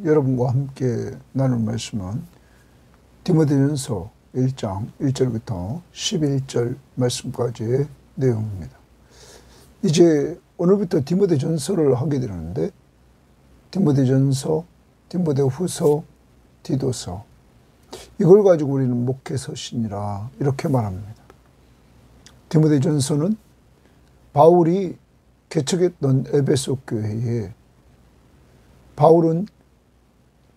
여러분과 함께 나눌 말씀은 디모데전서 1장 1절부터 11절 말씀까지의 내용입니다. 이제 오늘부터 디모데전서를 하게 되는데 디모데전서, 디모데후서, 디도서 이걸 가지고 우리는 목회서신이라 이렇게 말합니다. 디모데전서는 바울이 개척했던 에베소 교회에 바울은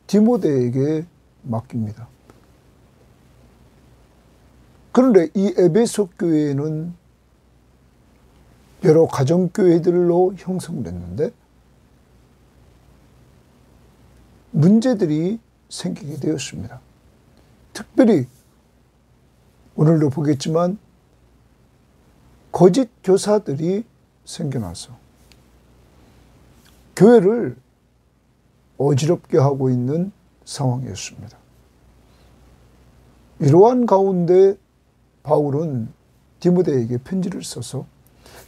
디모데에게 맡깁니다. 그런데 이 에베소 교회는 여러 가정교회들로 형성됐는데 문제들이 생기게 되었습니다. 특별히 오늘도 보겠지만 거짓 교사들이 생겨나서 교회를 어지럽게 하고 있는 상황이었습니다. 이러한 가운데 바울은 디모데에게 편지를 써서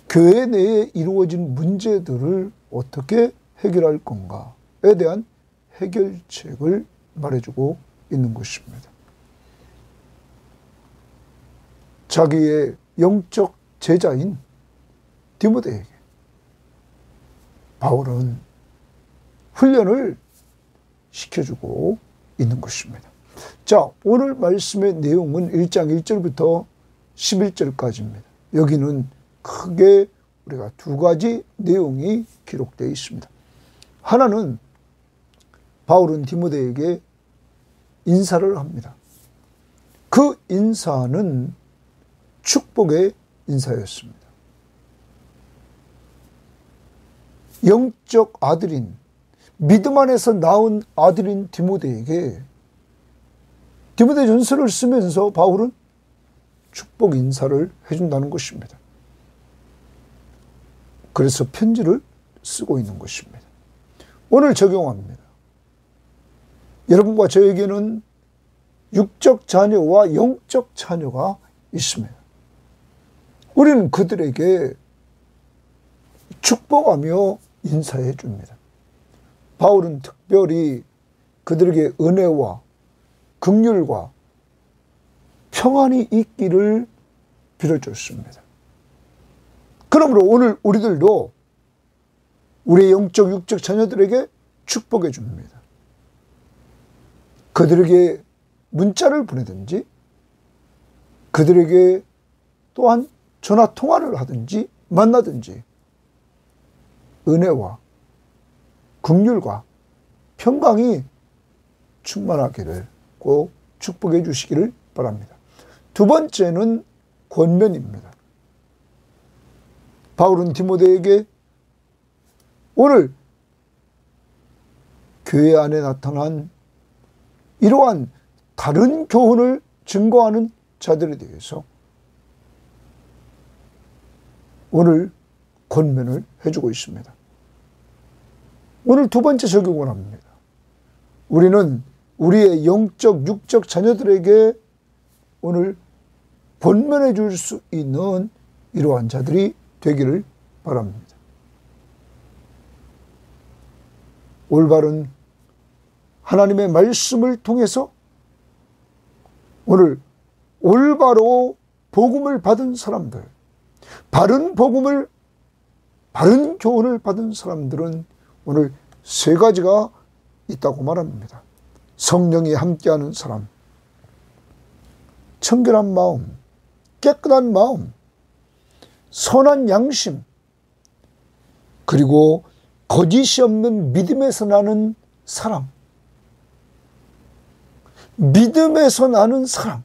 교회 내에 이루어진 문제들을 어떻게 해결할 건가에 대한 해결책을 말해주고 있는 것입니다. 자기의 영적 제자인 디모데에게 바울은 훈련을 시켜주고 있는 것입니다. 자, 오늘 말씀의 내용은 1장 1절부터 11절까지입니다. 여기는 크게 우리가 두 가지 내용이 기록되어 있습니다. 하나는 바울은 디모데에게 인사를 합니다. 그 인사는 축복의 인사였습니다. 영적 아들인 믿음 안에서 낳은 아들인 디모데에게 디모데전서를 쓰면서 바울은 축복 인사를 해준다는 것입니다. 그래서 편지를 쓰고 있는 것입니다. 오늘 적용합니다. 여러분과 저에게는 육적 자녀와 영적 자녀가 있습니다. 우리는 그들에게 축복하며 인사해 줍니다. 바울은 특별히 그들에게 은혜와 긍휼과 평안이 있기를 빌어줬습니다. 그러므로 오늘 우리들도 우리의 영적 육적 자녀들에게 축복해 줍니다. 그들에게 문자를 보내든지 그들에게 또한 전화 통화를 하든지 만나든지 은혜와 긍휼과 평강이 충만하기를 꼭 축복해 주시기를 바랍니다. 두 번째는 권면입니다. 바울은 디모데에게 오늘 교회 안에 나타난 이러한 다른 교훈을 증거하는 자들에 대해서 오늘 권면을 해주고 있습니다. 오늘 두 번째 적용을 합니다. 우리는 우리의 영적, 육적 자녀들에게 오늘 권면해 줄 수 있는 이러한 자들이 되기를 바랍니다. 올바른 하나님의 말씀을 통해서 오늘 올바로 복음을 받은 사람들, 바른 복음을, 바른 교훈을 받은 사람들은 오늘 세 가지가 있다고 말합니다. 성령이 함께하는 사람, 청결한 마음, 깨끗한 마음, 선한 양심, 그리고 거짓이 없는 믿음에서 나는 사랑. 믿음에서 나는 사랑.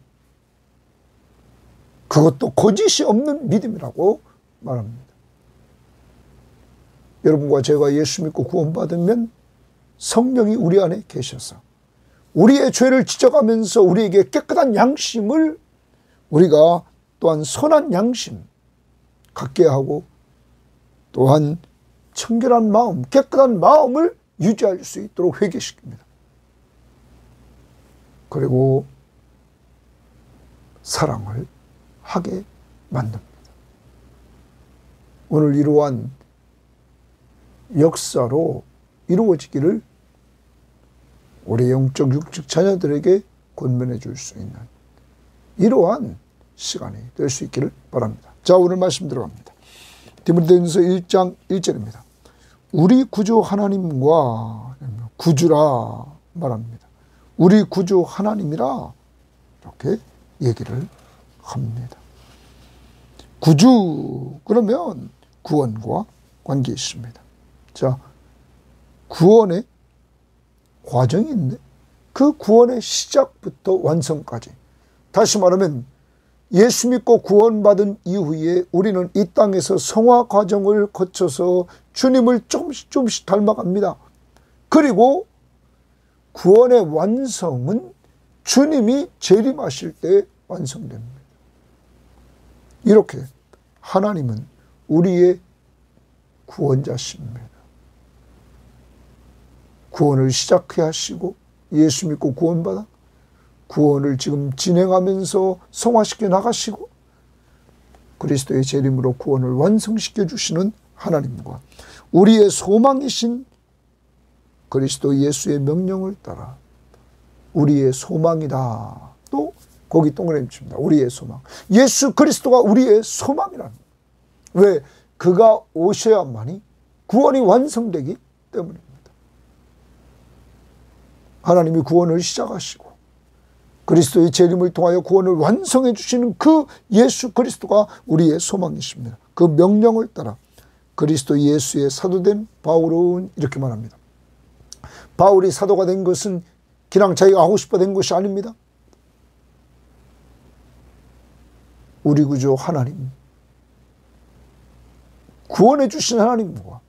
그것도 거짓이 없는 믿음이라고 말합니다. 여러분과 제가 예수 믿고 구원받으면 성령이 우리 안에 계셔서 우리의 죄를 지적하면서 우리에게 깨끗한 양심을 우리가 또한 선한 양심 갖게 하고 또한 청결한 마음, 깨끗한 마음을 유지할 수 있도록 회개시킵니다. 그리고 사랑을 하게 만듭니다. 오늘 이러한 역사로 이루어지기를 우리 영적 육적 자녀들에게 권면해 줄 수 있는 이러한 시간이 될 수 있기를 바랍니다. 자, 오늘 말씀 들어갑니다. 디모데전서 1장 1절입니다. 우리 구주 하나님과 구주라 말합니다. 우리 구주 하나님이라 이렇게 얘기를 합니다. 구주 그러면 구원과 관계 있습니다. 자, 구원의 과정이 있는데 그 구원의 시작부터 완성까지, 다시 말하면 예수 믿고 구원받은 이후에 우리는 이 땅에서 성화 과정을 거쳐서 주님을 조금씩 닮아갑니다. 그리고 구원의 완성은 주님이 재림하실 때 완성됩니다. 이렇게 하나님은 우리의 구원자십니다. 구원을 시작해 하시고 예수 믿고 구원받아 구원을 지금 진행하면서 성화시켜 나가시고 그리스도의 재림으로 구원을 완성시켜 주시는 하나님과 우리의 소망이신 그리스도 예수의 명령을 따라 우리의 소망이다. 또 거기 동그라미 칩니다. 우리의 소망. 예수 그리스도가 우리의 소망이라는 거예요. 왜? 그가 오셔야만이 구원이 완성되기 때문입니다. 하나님이 구원을 시작하시고 그리스도의 재림을 통하여 구원을 완성해 주시는 그 예수 그리스도가 우리의 소망이십니다. 그 명령을 따라 그리스도 예수의 사도된 바울은 이렇게 말합니다. 바울이 사도가 된 것은 그냥 자기가 하고 싶어 된 것이 아닙니다. 우리 구주 하나님, 구원해 주신 하나님과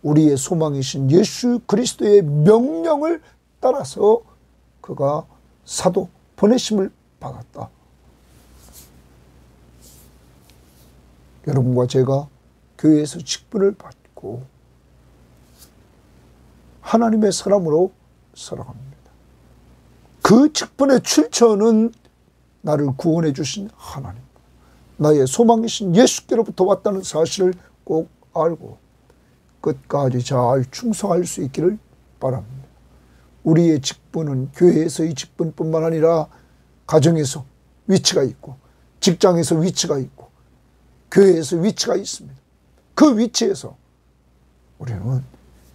우리의 소망이신 예수 그리스도의 명령을 따라서 그가 사도 보내심을 받았다. 여러분과 제가 교회에서 직분을 받고 하나님의 사람으로 살아갑니다. 그 직분의 출처는 나를 구원해 주신 하나님, 나의 소망이신 예수께로부터 왔다는 사실을 꼭 알고 끝까지 잘 충성할 수 있기를 바랍니다. 우리의 직분은 교회에서의 직분뿐만 아니라 가정에서 위치가 있고 직장에서 위치가 있고 교회에서 위치가 있습니다. 그 위치에서 우리는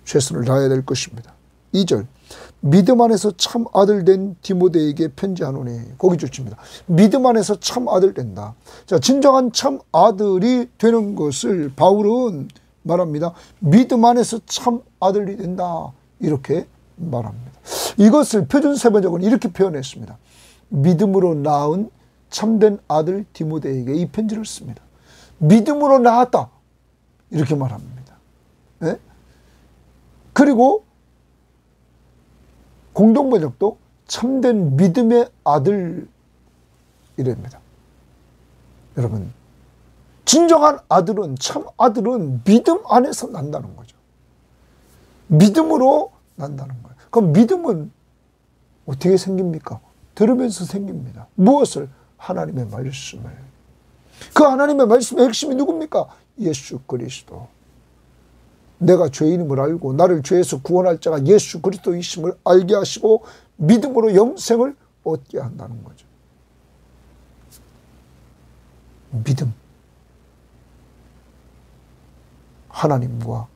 최선을 다해야 될 것입니다. 2절, 믿음 안에서 참 아들 된 디모데에게 편지하노니, 거기 좋습니다. 믿음 안에서 참 아들 된다. 자, 진정한 참 아들이 되는 것을 바울은 말합니다. 믿음 안에서 참 아들이 된다. 이렇게 말합니다. 이것을 표준세번역은 이렇게 표현했습니다. 믿음으로 낳은 참된 아들 디모데에게 이 편지를 씁니다. 믿음으로 낳았다. 이렇게 말합니다. 네? 그리고 공동번역도 참된 믿음의 아들 이랍니다. 여러분, 진정한 아들은, 참 아들은 믿음 안에서 난다는 거죠. 믿음으로 난다는 거예요. 그럼 믿음은 어떻게 생깁니까? 들으면서 생깁니다. 무엇을? 하나님의 말씀을. 그 하나님의 말씀의 핵심이 누굽니까? 예수 그리스도. 내가 죄인임을 알고 나를 죄에서 구원할 자가 예수 그리스도이심을 알게 하시고 믿음으로 영생을 얻게 한다는 거죠. 믿음. 하나님과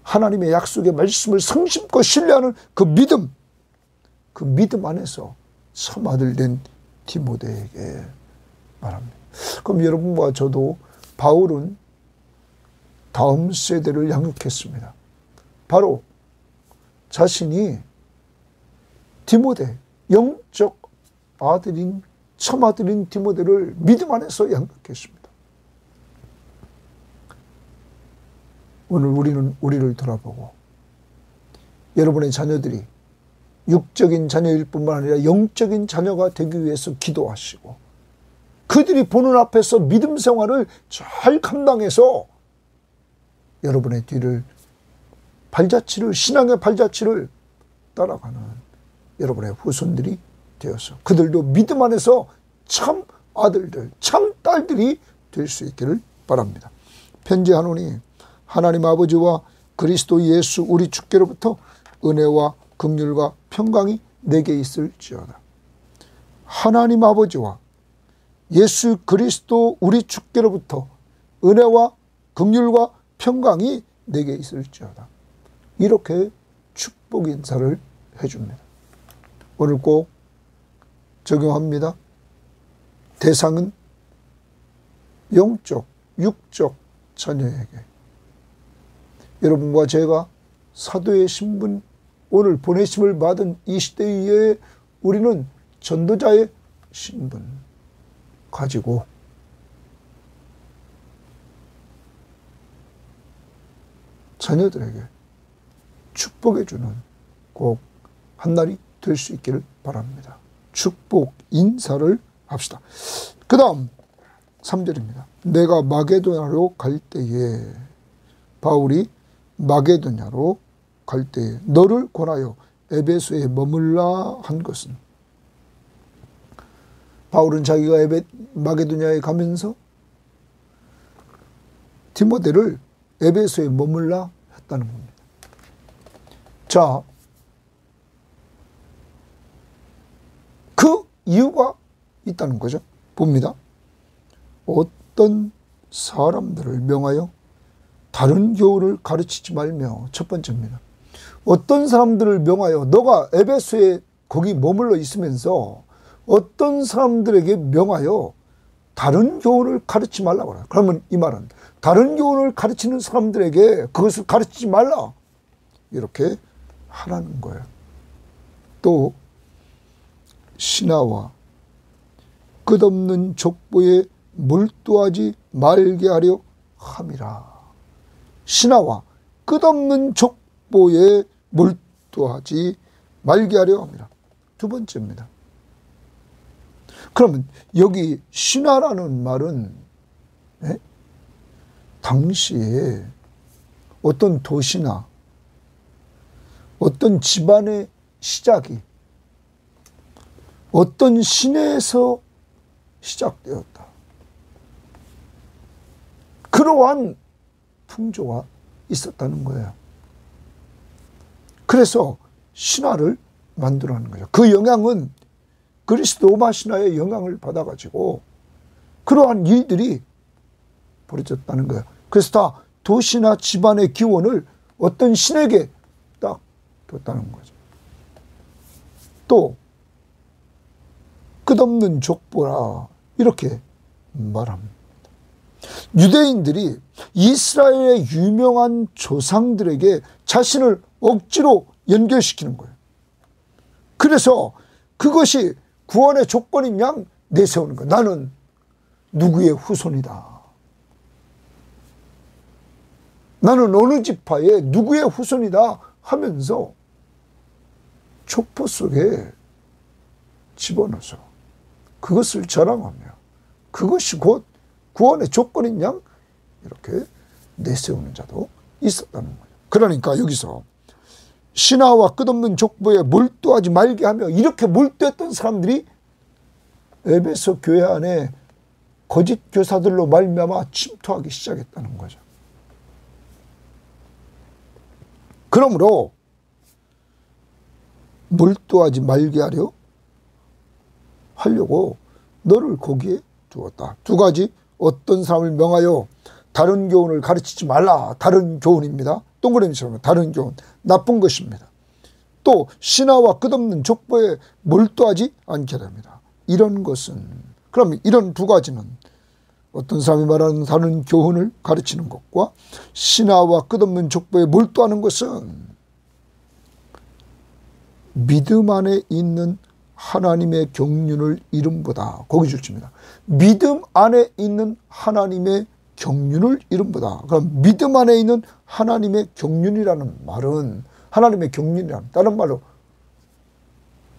하나님의 약속의 말씀을 성심껏 신뢰하는 그 믿음 안에서 참 아들 된 디모데에게 말합니다. 그럼 여러분과 저도 바울은 다음 세대를 양육했습니다. 바로 자신이 디모데, 영적 아들인 참 아들인 디모데를 믿음 안에서 양육했습니다. 오늘 우리는 우리를 돌아보고 여러분의 자녀들이 육적인 자녀일 뿐만 아니라 영적인 자녀가 되기 위해서 기도하시고 그들이 보는 앞에서 믿음 생활을 잘 감당해서 여러분의 뒤를 발자취를, 신앙의 발자취를 따라가는 여러분의 후손들이 되어서 그들도 믿음 안에서 참 아들들, 참 딸들이 될 수 있기를 바랍니다. 편지하노니 하나님 아버지와 그리스도 예수 우리 주께로부터 은혜와 긍휼과 평강이 내게 있을지어다. 하나님 아버지와 예수 그리스도 우리 주께로부터 은혜와 긍휼과 평강이 내게 있을지어다. 이렇게 축복 인사를 해줍니다. 오늘 꼭 적용합니다. 대상은 영적, 육적 자녀에게. 여러분과 제가 사도의 신분, 오늘 보내심을 받은 이 시대에 우리는 전도자의 신분 가지고 자녀들에게 축복해 주는 꼭 한날이 될 수 있기를 바랍니다. 축복 인사를 합시다. 그 다음 3절입니다. 내가 마게도냐로 갈 때에, 바울이 마게도냐로 갈 때에 너를 권하여 에베소에 머물라 한 것은, 바울은 자기가 마게도냐에 가면서 디모데를 에베소에 머물라 했다는 겁니다. 자, 그 이유가 있다는 거죠. 봅니다. 어떤 사람들을 명하여 다른 교훈을 가르치지 말며, 첫 번째입니다. 어떤 사람들을 명하여, 너가 에베소에 거기 머물러 있으면서 어떤 사람들에게 명하여 다른 교훈을 가르치지 말라고 해요. 그러면 이 말은 다른 교훈을 가르치는 사람들에게 그것을 가르치지 말라, 이렇게 하라는 거예요. 또 신하와 끝없는 족보에 몰두하지 말게 하려 함이라. 신하와 끝없는 족보에 몰두하지 말게 하려 함이라. 두 번째입니다. 그러면 여기 신하라는 말은 당시에 어떤 도시나 어떤 집안의 시작이 어떤 시내에서 시작되었다. 그러한 풍조가 있었다는 거예요. 그래서 신화를 만들어내는 거죠. 그 영향은 그리스도 로마 신화의 영향을 받아가지고 그러한 일들이 벌어졌다는 거예요. 그래서 다 도시나 집안의 기원을 어떤 신에게 딱 뒀다는 거죠. 또 끝없는 족보라, 이렇게 말합니다. 유대인들이 이스라엘의 유명한 조상들에게 자신을 억지로 연결시키는 거예요. 그래서 그것이 구원의 조건인 양 내세우는 거예요. 나는 누구의 후손이다. 나는 어느 지파의 누구의 후손이다 하면서 족보 속에 집어넣어서 그것을 자랑하며 그것이 곧 구원의 조건인 양 이렇게 내세우는 자도 있었다는 거예요. 그러니까 여기서 신하와 끝없는 족보에 몰두하지 말게 하며, 이렇게 몰두했던 사람들이 에베소 교회 안에 거짓 교사들로 말미암아 침투하기 시작했다는 거죠. 그러므로 몰두하지 말게 하려고 너를 거기에 두었다. 두 가지, 어떤 사람을 명하여 다른 교훈을 가르치지 말라. 다른 교훈입니다. 동그라미처럼 다른 교훈, 나쁜 것입니다. 또 신하와 끝없는 족보에 몰두하지 않게 됩니다. 이런 것은, 그럼 이런 두 가지는 어떤 사람이 말하는 다른 교훈을 가르치는 것과 신하와 끝없는 족보에 몰두하는 것은 믿음 안에 있는 하나님의 경륜을 이름보다, 거기 줄집니다. 믿음 안에 있는 하나님의 경륜을 이름보다. 그럼 믿음 안에 있는 하나님의 경륜이라는 말은, 하나님의 경륜이라는, 다른 말로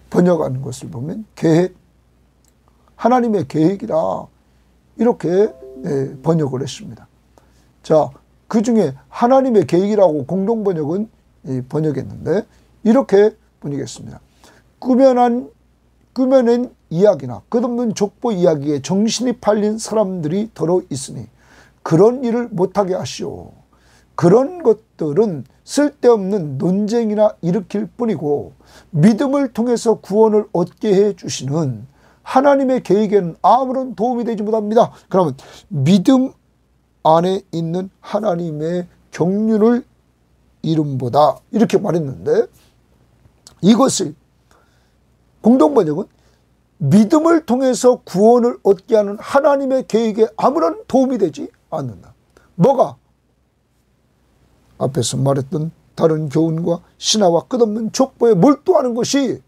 번역하는 것을 보면 계획, 하나님의 계획이다, 이렇게 번역을 했습니다. 자, 그 중에 하나님의 계획이라고 공동 번역은 번역했는데 이렇게 번역했습니다. 꾸며낸 이야기나 끝없는 족보 이야기에 정신이 팔린 사람들이 더러 있으니 그런 일을 못하게 하시오. 그런 것들은 쓸데없는 논쟁이나 일으킬 뿐이고 믿음을 통해서 구원을 얻게 해주시는 하나님의 계획에는 아무런 도움이 되지 못합니다. 그러면 믿음 안에 있는 하나님의 경륜을 이름보다 이렇게 말했는데, 이것을 공동번역은 믿음을 통해서 구원을 얻게 하는 하나님의 계획에 아무런 도움이 되지 않는다. 뭐가? 앞에서 말했던 다른 교훈과 신화와 끝없는 족보에 몰두하는 것이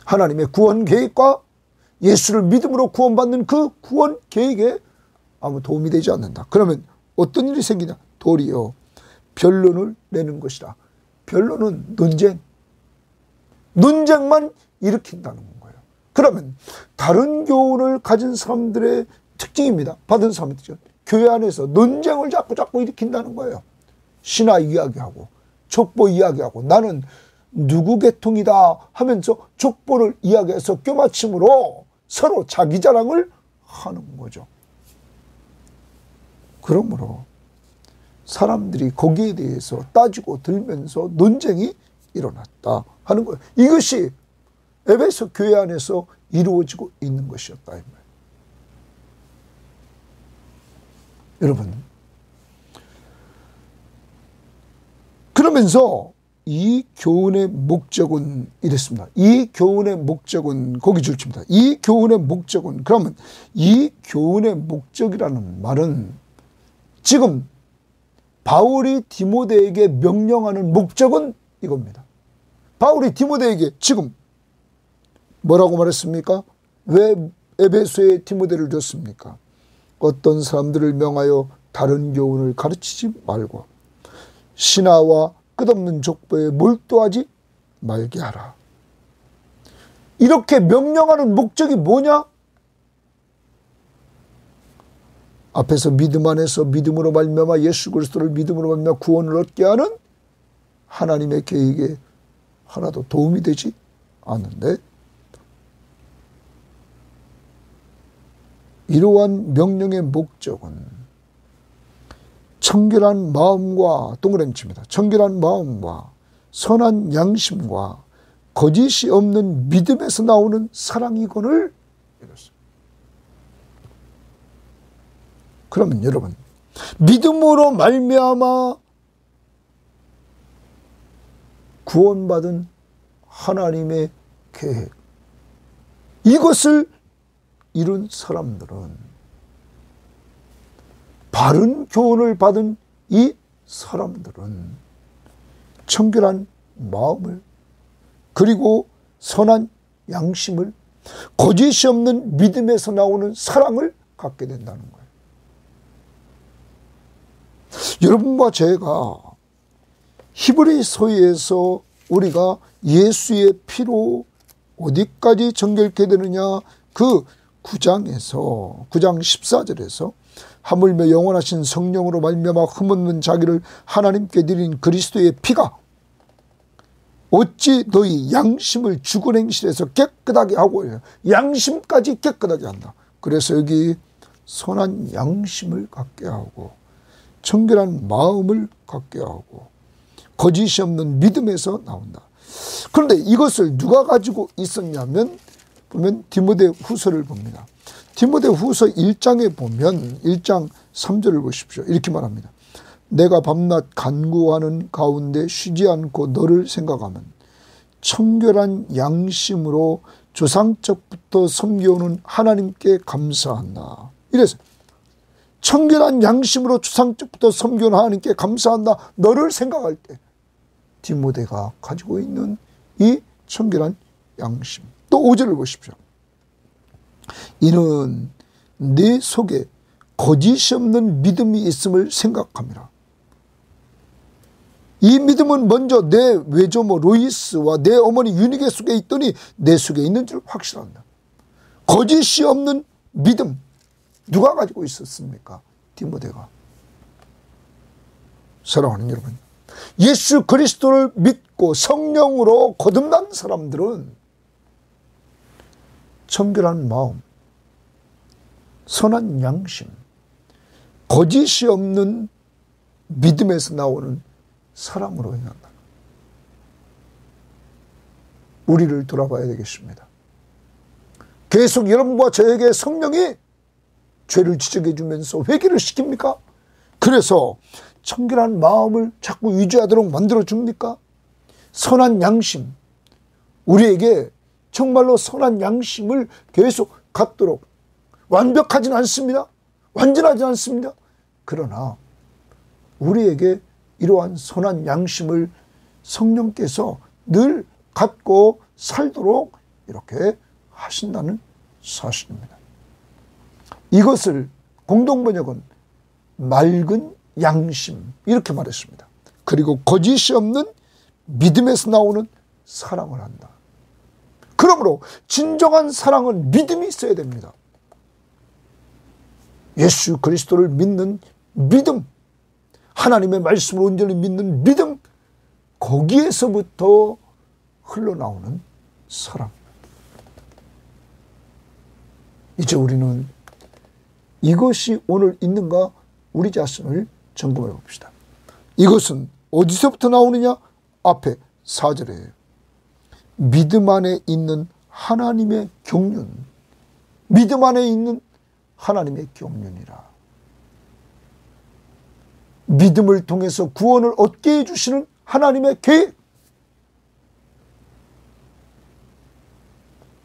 하나님의 구원 계획과 예수를 믿음으로 구원받는 그 구원 계획에 아무 도움이 되지 않는다. 그러면 어떤 일이 생기냐? 도리어 변론을 내는 것이다. 변론은 논쟁만 일으킨다는 거예요. 그러면 다른 교훈을 가진 사람들의 특징입니다. 받은 사람의 특징. 교회 안에서 논쟁을 자꾸 일으킨다는 거예요. 신화 이야기하고 족보 이야기하고 나는 누구 계통이다 하면서 족보를 이야기해서 껴맞춤으로 서로 자기 자랑을 하는 거죠. 그러므로 사람들이 거기에 대해서 따지고 들면서 논쟁이 일어났다 하는 거예요. 이것이 에베소 교회 안에서 이루어지고 있는 것이었다 이 말이에요. 여러분, 그러면서 이 교훈의 목적은 이랬습니다. 이 교훈의 목적은 거기 줄칩니다. 이 교훈의 목적은, 그러면 이 교훈의 목적이라는 말은 지금 바울이 디모데에게 명령하는 목적은 이겁니다. 바울이 디모데에게 지금 뭐라고 말했습니까? 왜 에베소에 디모데를 줬습니까? 어떤 사람들을 명하여 다른 교훈을 가르치지 말고 신화와 끝없는 족보에 몰두하지 말게 하라. 이렇게 명령하는 목적이 뭐냐? 앞에서 믿음 안에서 믿음으로 말미암아 예수 그리스도를 믿음으로 말미암아 구원을 얻게 하는 하나님의 계획에 하나도 도움이 되지 않는데, 이러한 명령의 목적은 청결한 마음과, 동그라미칩니다. 청결한 마음과 선한 양심과 거짓이 없는 믿음에서 나오는 사랑이거늘 이렇습니다. 그러면 여러분, 믿음으로 말미암아 구원받은 하나님의 계획, 이것을 이룬 사람들은, 바른 교훈을 받은 이 사람들은 청결한 마음을, 그리고 선한 양심을, 거짓이 없는 믿음에서 나오는 사랑을 갖게 된다는 거예요. 여러분과 제가 히브리서에서 우리가 예수의 피로 어디까지 정결케 되느냐, 그 9장에서 9장 14절에서 하물며 영원하신 성령으로 말미암아 흠없는 자기를 하나님께 드린 그리스도의 피가 어찌 너희 양심을 죽은 행실에서 깨끗하게 하고, 양심까지 깨끗하게 한다. 그래서 여기 선한 양심을 갖게 하고 청결한 마음을 갖게 하고 거짓이 없는 믿음에서 나온다. 그런데 이것을 누가 가지고 있었냐면, 보면 디모데 후서를 봅니다. 디모데 후서 1장에 보면 1장 3절을 보십시오. 이렇게 말합니다. 내가 밤낮 간구하는 가운데 쉬지 않고 너를 생각하면 청결한 양심으로 조상적부터 섬겨오는 하나님께 감사한다. 이래서 청결한 양심으로 조상적부터 섬겨오는 하나님께 감사한다. 너를 생각할 때 디모데가 가지고 있는 이 청결한 양심. 또 5절을 보십시오. 이는 내 속에 거짓이 없는 믿음이 있음을 생각합니다. 이 믿음은 먼저 내 외조모 로이스와 내 어머니 유니게 속에 있더니 내 속에 있는 줄 확실합니다. 거짓이 없는 믿음, 누가 가지고 있었습니까? 디모데가. 사랑하는 여러분, 예수 그리스도를 믿고 성령으로 거듭난 사람들은 청결한 마음, 선한 양심, 거짓이 없는 믿음에서 나오는 사랑으로 행한다. 우리를 돌아봐야 되겠습니다. 계속 여러분과 저에게 성령이 죄를 지적해 주면서 회개를 시킵니까? 그래서 청결한 마음을 자꾸 유지하도록 만들어 줍니까? 선한 양심, 우리에게 정말로 선한 양심을 계속 갖도록, 완벽하진 않습니다. 완전하지 않습니다. 그러나 우리에게 이러한 선한 양심을 성령께서 늘 갖고 살도록 이렇게 하신다는 사실입니다. 이것을 공동번역은 맑은 양심 이렇게 말했습니다. 그리고 거짓이 없는 믿음에서 나오는 사랑을 한다. 그러므로 진정한 사랑은 믿음이 있어야 됩니다. 예수 그리스도를 믿는 믿음, 하나님의 말씀을 온전히 믿는 믿음, 거기에서부터 흘러나오는 사랑. 이제 우리는 이것이 오늘 있는가 우리 자신을 점검해 봅시다. 이것은 어디서부터 나오느냐? 앞에 4절이에요. 믿음 안에 있는 하나님의 경륜. 믿음 안에 있는 하나님의 경륜이라. 믿음을 통해서 구원을 얻게 해주시는 하나님의 계획.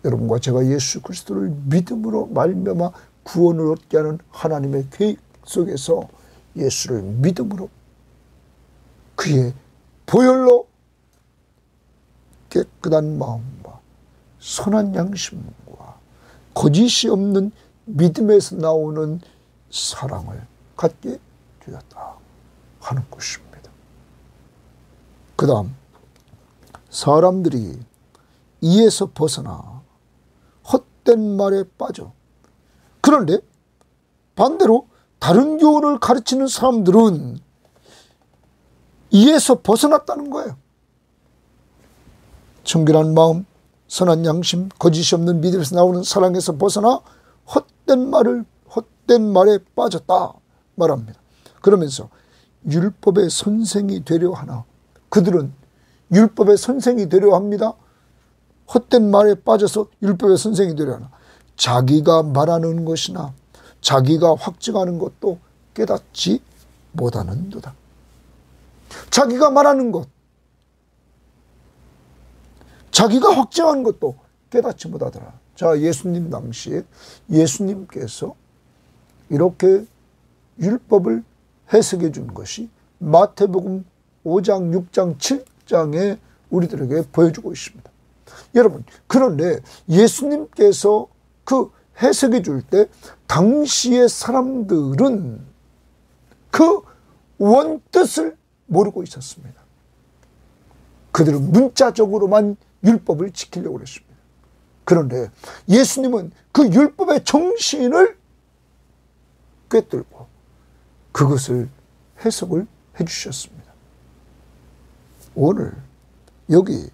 여러분과 제가 예수 그리스도를 믿음으로 말미암아 구원을 얻게 하는 하나님의 계획 속에서 예수를 믿음으로 그의 보혈로 깨끗한 마음과 선한 양심과 거짓이 없는 믿음에서 나오는 사랑을 갖게 되었다 하는 것입니다. 그 다음 사람들이 이에서 벗어나 헛된 말에 빠져. 그런데 반대로 다른 교훈을 가르치는 사람들은 이에서 벗어났다는 거예요. 청결한 마음, 선한 양심, 거짓이 없는 믿음에서 나오는 사랑에서 벗어나 헛된 말에 빠졌다 말합니다. 그러면서 율법의 선생이 되려 하나, 그들은 율법의 선생이 되려 합니다. 헛된 말에 빠져서 율법의 선생이 되려 하나, 자기가 말하는 것이나 자기가 확증하는 것도 깨닫지 못하는도다. 자기가 말하는 것, 자기가 확증하는 것도 깨닫지 못하더라. 자, 예수님 당시에 예수님께서 이렇게 율법을 해석해 준 것이 마태복음 5장, 6장, 7장에 우리들에게 보여주고 있습니다. 여러분, 그런데 예수님께서 그 해석해 줄 때 당시의 사람들은 그 원뜻을 모르고 있었습니다. 그들은 문자적으로만 율법을 지키려고 했습니다. 그런데 예수님은 그 율법의 정신을 꿰뚫고 그것을 해석을 해주셨습니다. 오늘 여기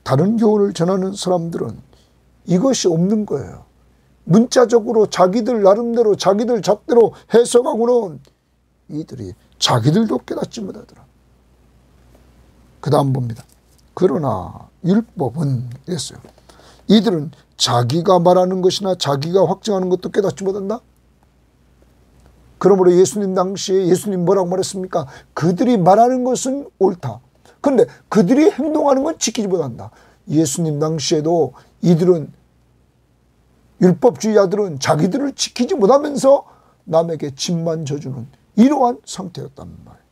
다른 교훈을 전하는 사람들은 이것이 없는 거예요. 문자적으로 자기들 나름대로 자기들 잣대로 해석하고는 이들이 자기들도 깨닫지 못하더라. 그 다음 봅니다. 그러나 율법은 이랬어요. 이들은 자기가 말하는 것이나 자기가 확증하는 것도 깨닫지 못한다. 그러므로 예수님 당시에 예수님 뭐라고 말했습니까? 그들이 말하는 것은 옳다. 그런데 그들이 행동하는 건 지키지 못한다. 예수님 당시에도 이들은, 율법주의자들은 자기들을 지키지 못하면서 남에게 짐만 져주는 이러한 상태였단 말이에요.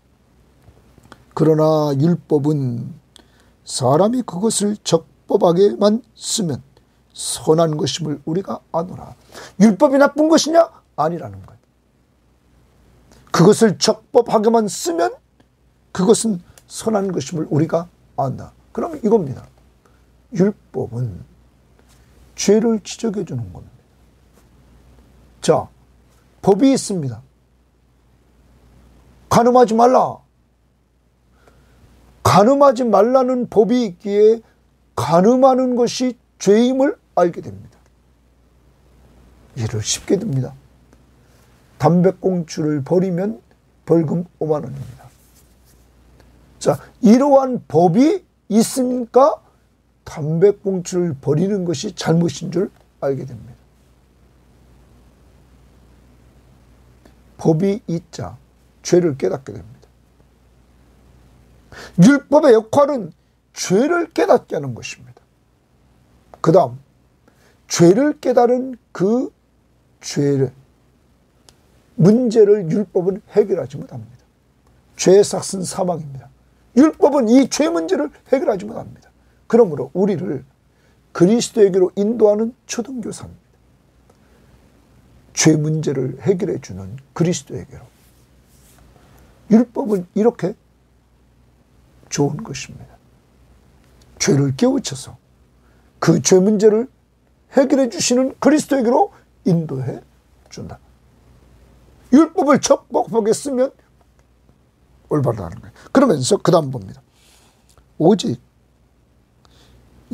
그러나 율법은 사람이 그것을 적법하게만 쓰면 선한 것임을 우리가 아노라. 율법이 나쁜 것이냐? 아니라는 거예요. 그것을 적법하게만 쓰면 그것은 선한 것임을 우리가 안다. 그러면 이겁니다. 율법은 죄를 지적해 주는 겁니다. 자, 법이 있습니다. 간음하지 말라. 간음하지 말라는 법이 있기에 간음하는 것이 죄임을 알게 됩니다. 이해를 쉽게 듭니다. 담배꽁초를 버리면 벌금 5만 원입니다. 자, 이러한 법이 있으니까 담배꽁초를 버리는 것이 잘못인 줄 알게 됩니다. 법이 있자 죄를 깨닫게 됩니다. 율법의 역할은 죄를 깨닫게 하는 것입니다. 그 다음 죄를 깨달은 그 죄를 문제를 율법은 해결하지 못합니다. 죄의 삭은 사망입니다. 율법은 이 죄 문제를 해결하지 못합니다. 그러므로 우리를 그리스도에게로 인도하는 초등교사입니다. 죄 문제를 해결해 주는 그리스도에게로. 율법은 이렇게 좋은 것입니다. 죄를 깨우쳐서 그 죄 문제를 해결해 주시는 그리스도에게로 인도해 준다. 율법을 척박하게 쓰면 올바르다는 거예요. 그러면서 그 다음 봅니다. 오직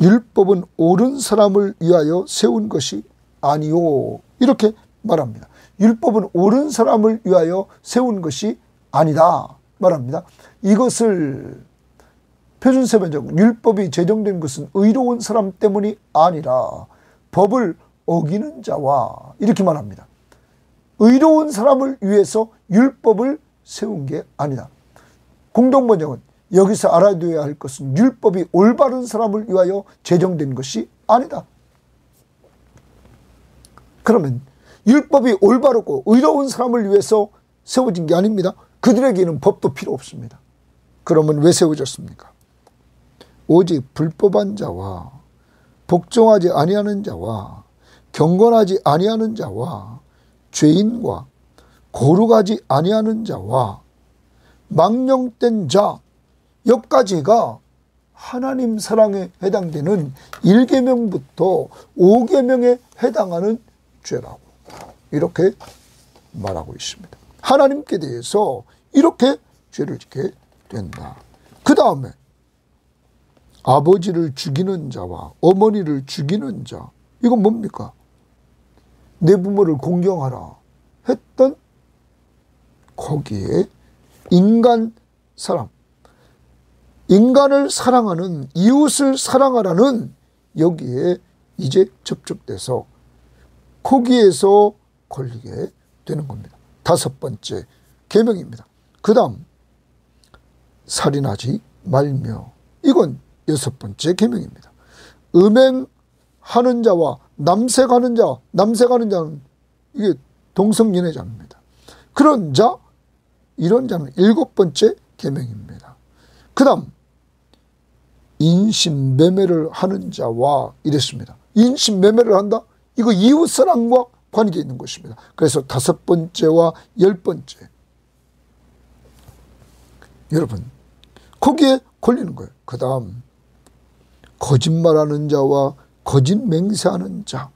율법은 옳은 사람을 위하여 세운 것이 아니요. 이렇게 말합니다. 율법은 옳은 사람을 위하여 세운 것이 아니다 말합니다. 이것을 표준세번역 율법이 제정된 것은 의로운 사람 때문이 아니라 법을 어기는 자와 이렇게 말합니다. 의로운 사람을 위해서 율법을 세운 게 아니다. 공동번역은 여기서 알아둬야 할 것은 율법이 올바른 사람을 위하여 제정된 것이 아니다. 그러면 율법이 올바르고 의로운 사람을 위해서 세워진 게 아닙니다. 그들에게는 법도 필요 없습니다. 그러면 왜 세워졌습니까? 오직 불법한 자와 복종하지 아니하는 자와 경건하지 아니하는 자와 죄인과 거룩하지 아니하는 자와 망령된 자 여기까지가 하나님 사랑에 해당되는 1계명부터 5계명에 해당하는 죄라고 이렇게 말하고 있습니다. 하나님께 대해서 이렇게 죄를 짓게 된다. 그 다음에 아버지를 죽이는 자와 어머니를 죽이는 자 이건 뭡니까? 내 부모를 공경하라 했던 거기에 인간 사랑 인간을 사랑하는 이웃을 사랑하라는 여기에 이제 접촉돼서 거기에서 걸리게 되는 겁니다. 5번째 계명입니다. 그 다음 살인하지 말며 이건 6번째 계명입니다. 음행하는 자와 남색하는 자 남색하는 자는 이게 동성연애자입니다. 그런 자 이런 자는 7번째 계명입니다. 그 다음 인신매매를 하는 자와 이랬습니다. 인신매매를 한다? 이거 이웃사랑과 관계 있는 것입니다. 그래서 5번째와 10번째 여러분 거기에 걸리는 거예요. 그 다음 거짓말하는 자와 거짓 맹세하는 자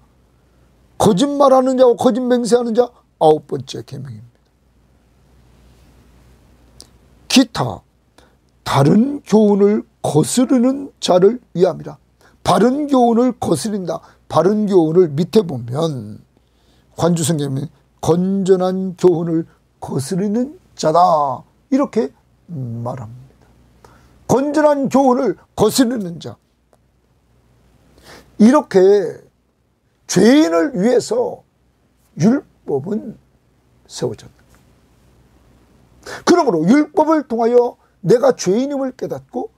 거짓말하는 자와 거짓 맹세하는 자 9번째 계명입니다. 기타 다른 교훈을 거스르는 자를 위함이라. 바른 교훈을 거스린다. 바른 교훈을 밑에 보면 관주성경에 건전한 교훈을 거스르는 자다 이렇게 말합니다. 건전한 교훈을 거스르는 자 이렇게 죄인을 위해서 율법은 세워졌다. 그러므로 율법을 통하여 내가 죄인임을 깨닫고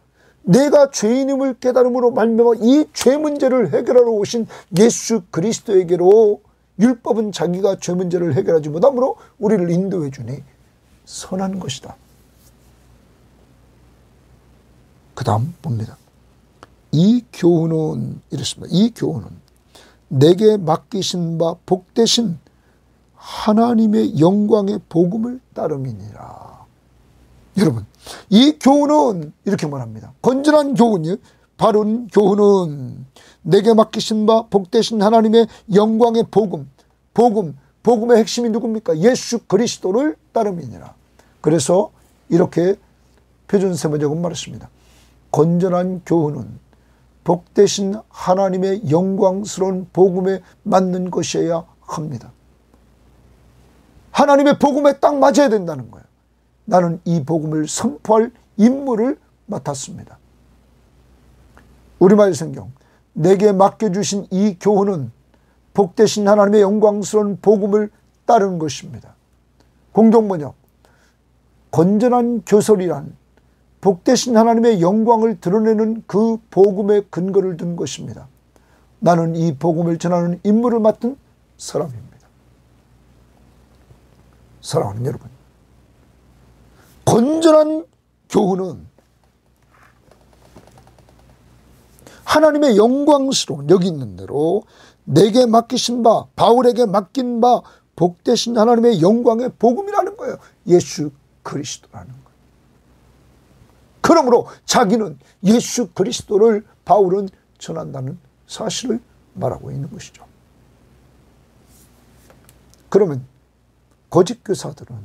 내가 죄인임을 깨달음으로 말미암아 이 죄 문제를 해결하러 오신 예수 그리스도에게로 율법은 자기가 죄 문제를 해결하지 못함으로 우리를 인도해 주니 선한 것이다. 그 다음 봅니다. 이 교훈은 이렇습니다. 이 교훈은 내게 맡기신 바 복되신 하나님의 영광의 복음을 따름이니라. 여러분 이 교훈은 이렇게 말합니다. 건전한 교훈이 바른 교훈은 내게 맡기신 바 복되신 하나님의 영광의 복음 복음의 핵심이 누굽니까? 예수 그리스도를 따름이니라. 그래서 이렇게 표준세번역은 말했습니다. 건전한 교훈은 복되신 하나님의 영광스러운 복음에 맞는 것이어야 합니다. 하나님의 복음에 딱 맞아야 된다는 거예요. 나는 이 복음을 선포할 임무를 맡았습니다. 우리말 성경, 내게 맡겨주신 이 교훈은 복되신 하나님의 영광스러운 복음을 따르는 것입니다. 공동번역, 건전한 교설이란 복되신 하나님의 영광을 드러내는 그 복음의 근거를 둔 것입니다. 나는 이 복음을 전하는 임무를 맡은 사람입니다. 사랑하는 여러분, 건전한 교훈은 하나님의 영광스러운, 여기 있는 대로 내게 맡기신 바, 바울에게 맡긴 바 복되신 하나님의 영광의 복음이라는 거예요. 예수 그리스도라는 거예요. 그러므로 자기는 예수 그리스도를 바울은 전한다는 사실을 말하고 있는 것이죠. 그러면 거짓 교사들은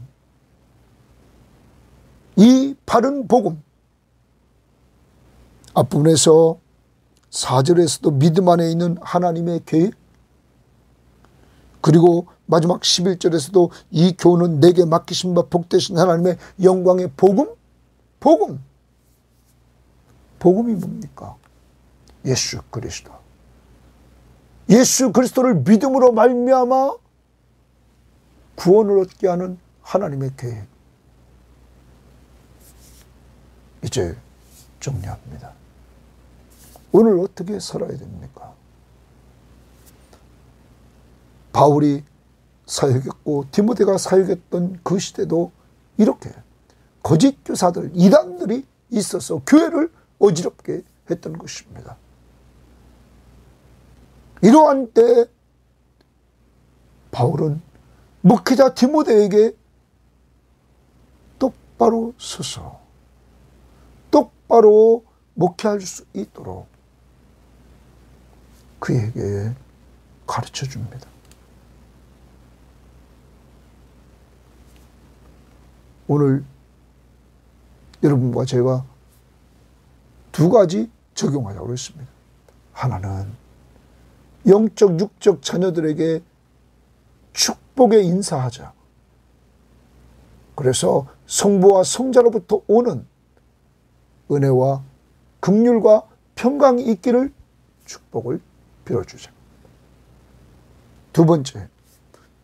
이 바른 복음, 앞부분에서 4절에서도 믿음 안에 있는 하나님의 계획, 그리고 마지막 11절에서도 이 교훈은 내게 맡기신 바 복되신 하나님의 영광의 복음, 복음이 뭡니까? 예수 그리스도. 예수 그리스도를 믿음으로 말미암아 구원을 얻게 하는 하나님의 계획. 이제 정리합니다. 오늘 어떻게 살아야 됩니까? 바울이 사역했고 디모데가 사역했던 그 시대도 이렇게 거짓 교사들, 이단들이 있어서 교회를 어지럽게 했던 것입니다. 이러한 때 바울은 목회자 디모데에게 똑바로 서서 똑바로 목회할 수 있도록 그에게 가르쳐 줍니다. 오늘 여러분과 제가 두 가지 적용하자고 했습니다. 하나는 영적, 육적 자녀들에게 축복의 인사하자. 그래서 성부와 성자로부터 오는 은혜와 긍휼과 평강이 있기를 축복을 빌어주자. 두 번째,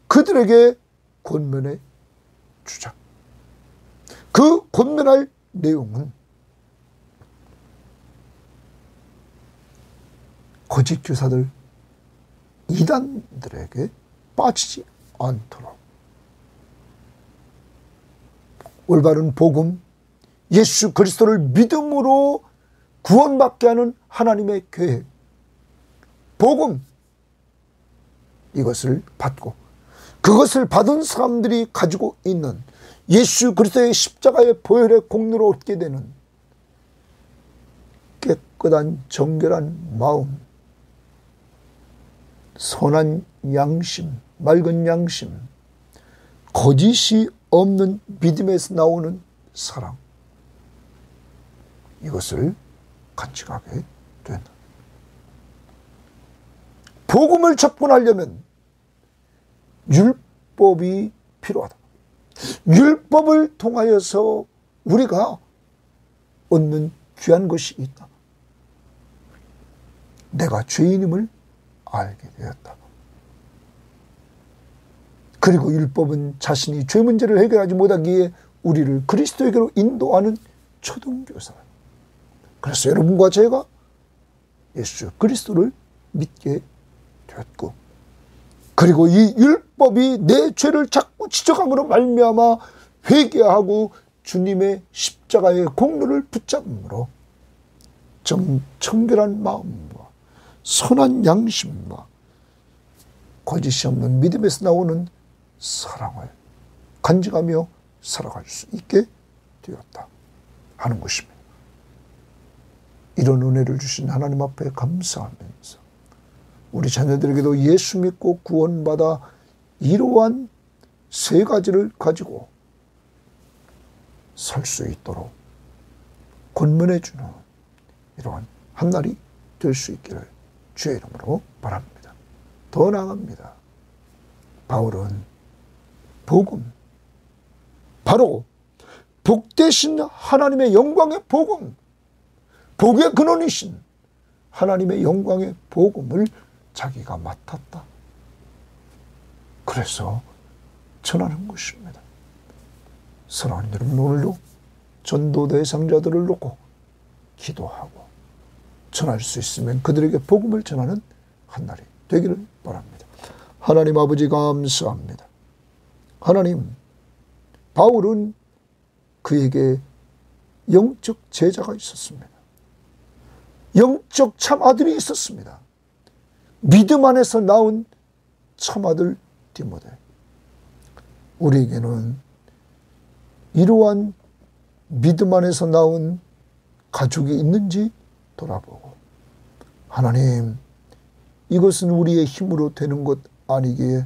그들에게 권면해 주자. 그 권면할 내용은 거짓 교사들, 이단들에게 빠지지 않도록 올바른 복음, 예수 그리스도를 믿음으로 구원받게 하는 하나님의 계획, 복음, 이것을 받고 그것을 받은 사람들이 가지고 있는 예수 그리스도의 십자가의 보혈의 공로로 얻게 되는 깨끗한 정결한 마음, 선한 양심, 맑은 양심, 거짓이 없는 믿음에서 나오는 사랑, 이것을 간직하게 된다. 복음을 접근하려면 율법이 필요하다. 율법을 통하여서 우리가 얻는 귀한 것이 있다. 내가 죄인임을 알게 되었다. 그리고 율법은 자신이 죄 문제를 해결하지 못하기에 우리를 그리스도에게로 인도하는 초등교사. 그래서 여러분과 제가 예수 그리스도를 믿게 되었고, 그리고 이 율법이 내 죄를 자꾸 지적함으로 말미암아 회개하고 주님의 십자가의 공로를 붙잡음으로 청결한 마음과 선한 양심과 거짓이 없는 믿음에서 나오는 사랑을 간직하며 살아갈 수 있게 되었다 하는 것입니다. 이런 은혜를 주신 하나님 앞에 감사하면서 우리 자녀들에게도 예수 믿고 구원받아 이러한 세 가지를 가지고 살 수 있도록 권면해 주는 이러한 한 날이 될 수 있기를 주의 이름으로 바랍니다. 더 나아갑니다. 바울은 복음, 바로 복되신 하나님의 영광의 복음, 복의 근원이신 하나님의 영광의 복음을 자기가 맡았다. 그래서 전하는 것입니다. 사랑하는 여러분, 오늘도 전도 대상자들을 놓고 기도하고 전할 수 있으면 그들에게 복음을 전하는 한 날이 되기를 바랍니다. 하나님 아버지 감사합니다. 하나님, 바울은 그에게 영적 제자가 있었습니다. 영적 참아들이 있었습니다. 믿음 안에서 나온 참아들 디모데. 우리에게는 이러한 믿음 안에서 나온 가족이 있는지 돌아보고, 하나님, 이것은 우리의 힘으로 되는 것 아니기에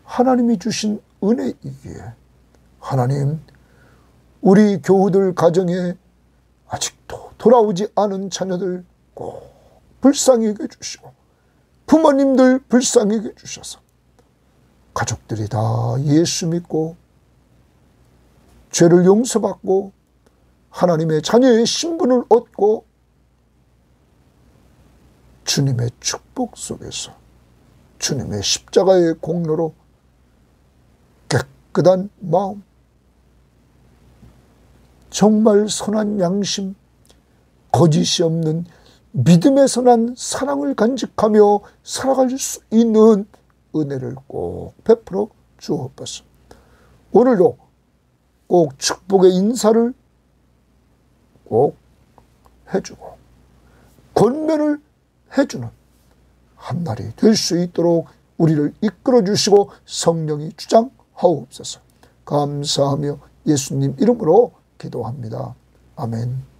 하나님이 주신 은혜이기에, 하나님, 우리 교우들 가정에 아직도 돌아오지 않은 자녀들 꼭 불쌍히 여겨 주시고, 부모님들 불쌍히 여겨 주셔서 가족들이 다 예수 믿고 죄를 용서받고 하나님의 자녀의 신분을 얻고 주님의 축복 속에서 주님의 십자가의 공로로 깨끗한 마음, 정말 선한 양심, 거짓이 없는 믿음에 선한 사랑을 간직하며 살아갈 수 있는 은혜를 꼭 베풀어 주옵소서. 오늘도 꼭 축복의 인사를 꼭 해주고 권면을 해주는 한 날이 될 수 있도록 우리를 이끌어 주시고 성령이 주장하옵소서. 감사하며 예수님 이름으로 기도합니다. 아멘.